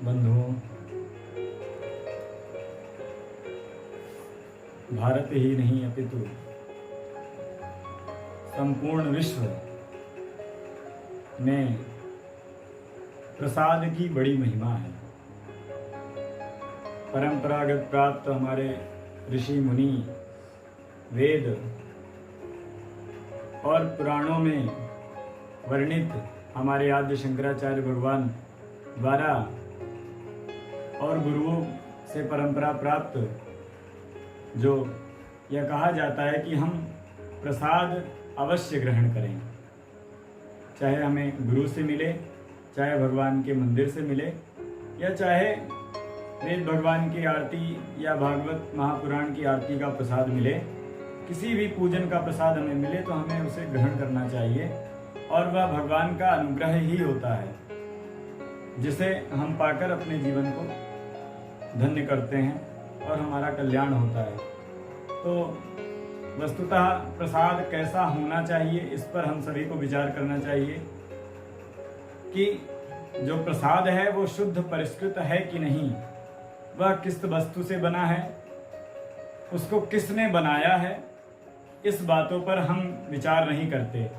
बंधुओं, भारत ही नहीं अपितु संपूर्ण विश्व में प्रसाद की बड़ी महिमा है। परंपरागत प्राप्त हमारे ऋषि मुनि, वेद और पुराणों में वर्णित हमारे आद्य शंकराचार्य भगवान द्वारा और गुरुओं से परंपरा प्राप्त जो यह कहा जाता है कि हम प्रसाद अवश्य ग्रहण करें, चाहे हमें गुरु से मिले, चाहे भगवान के मंदिर से मिले, या चाहे वेद भगवान की आरती या भागवत महापुराण की आरती का प्रसाद मिले। किसी भी पूजन का प्रसाद हमें मिले तो हमें उसे ग्रहण करना चाहिए, और वह भगवान का अनुग्रह ही होता है जिसे हम पाकर अपने जीवन को धन्य करते हैं और हमारा कल्याण होता है। तो वस्तुतः प्रसाद कैसा होना चाहिए, इस पर हम सभी को विचार करना चाहिए कि जो प्रसाद है वो शुद्ध परिष्कृत है कि नहीं, वह किस वस्तु से बना है, उसको किसने बनाया है, इस बातों पर हम विचार नहीं करते।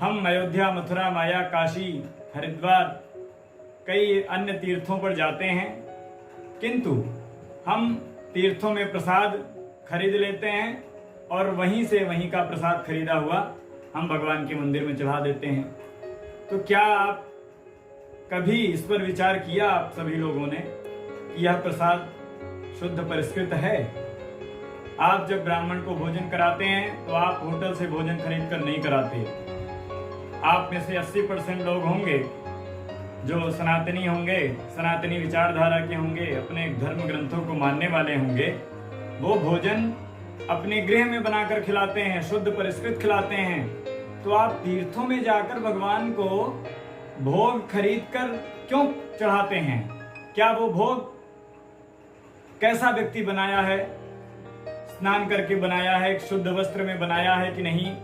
हम अयोध्या, मथुरा, माया, काशी, हरिद्वार, कई अन्य तीर्थों पर जाते हैं, किंतु हम तीर्थों में प्रसाद खरीद लेते हैं और वहीं से वहीं का प्रसाद खरीदा हुआ हम भगवान के मंदिर में चढ़ा देते हैं। तो क्या आप कभी इस पर विचार किया आप सभी लोगों ने कि यह प्रसाद शुद्ध परिष्कृत है? आप जब ब्राह्मण को भोजन कराते हैं तो आप होटल से भोजन खरीद कर नहीं कराते। आप में से 80% लोग होंगे जो सनातनी होंगे, सनातनी विचारधारा के होंगे, अपने धर्म ग्रंथों को मानने वाले होंगे, वो भोजन अपने गृह में बनाकर खिलाते हैं, शुद्ध परिष्कृत खिलाते हैं। तो आप तीर्थों में जाकर भगवान को भोग खरीद कर क्यों चढ़ाते हैं? क्या वो भोग कैसा व्यक्ति बनाया है, स्नान करके बनाया है, एक शुद्ध वस्त्र में बनाया है कि नहीं,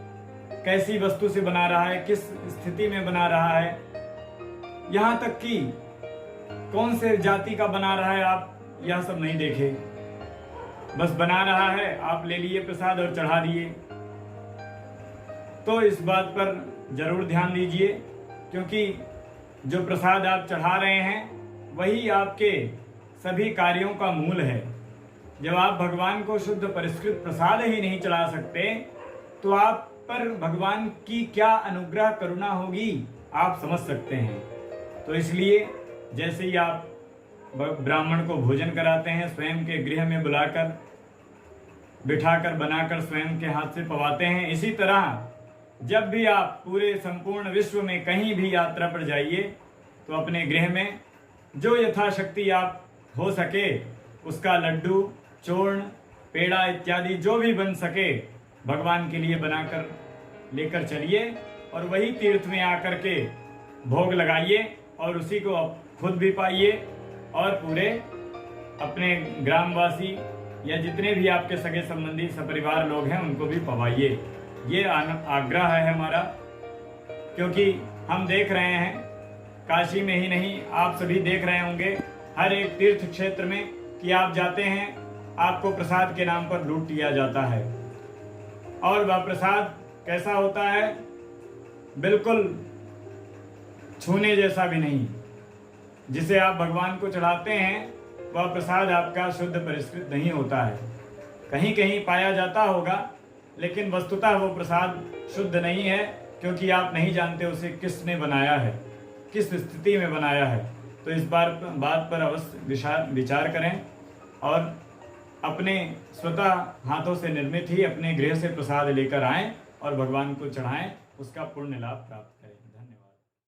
कैसी वस्तु से बना रहा है, किस स्थिति में बना रहा है, यहाँ तक कि कौन से जाति का बना रहा है, आप यह सब नहीं देखे। बस बना रहा है, आप ले लिए प्रसाद और चढ़ा दिए। तो इस बात पर जरूर ध्यान दीजिए, क्योंकि जो प्रसाद आप चढ़ा रहे हैं वही आपके सभी कार्यों का मूल है। जब आप भगवान को शुद्ध परिष्कृत प्रसाद ही नहीं चढ़ा सकते तो आप पर भगवान की क्या अनुग्रह करुणा होगी, आप समझ सकते हैं। तो इसलिए जैसे ही आप ब्राह्मण को भोजन कराते हैं, स्वयं के गृह में बुलाकर, बिठाकर, बनाकर स्वयं के हाथ से पवाते हैं, इसी तरह जब भी आप पूरे संपूर्ण विश्व में कहीं भी यात्रा पर जाइए तो अपने गृह में जो यथाशक्ति आप हो सके उसका लड्डू, चूर्ण, पेड़ा इत्यादि जो भी बन सके भगवान के लिए बनाकर लेकर चलिए, और वही तीर्थ में आकर के भोग लगाइए और उसी को आप खुद भी पाइए और पूरे अपने ग्रामवासी या जितने भी आपके सगे संबंधी सपरिवार लोग हैं उनको भी पवाइए। ये आग्रह है हमारा, क्योंकि हम देख रहे हैं काशी में ही नहीं, आप सभी देख रहे होंगे हर एक तीर्थ क्षेत्र में कि आप जाते हैं, आपको प्रसाद के नाम पर लूट लिया जाता है। और वह प्रसाद कैसा होता है? बिल्कुल छूने जैसा भी नहीं। जिसे आप भगवान को चढ़ाते हैं वह प्रसाद आपका शुद्ध परिष्कृत नहीं होता है। कहीं कहीं पाया जाता होगा, लेकिन वस्तुतः वो प्रसाद शुद्ध नहीं है, क्योंकि आप नहीं जानते उसे किसने बनाया है, किस स्थिति में बनाया है। तो इस बात पर अवश्य विचार करें और अपने स्वतः हाथों से निर्मित ही अपने गृह से प्रसाद लेकर आएं और भगवान को चढ़ाएं, उसका पुण्य लाभ प्राप्त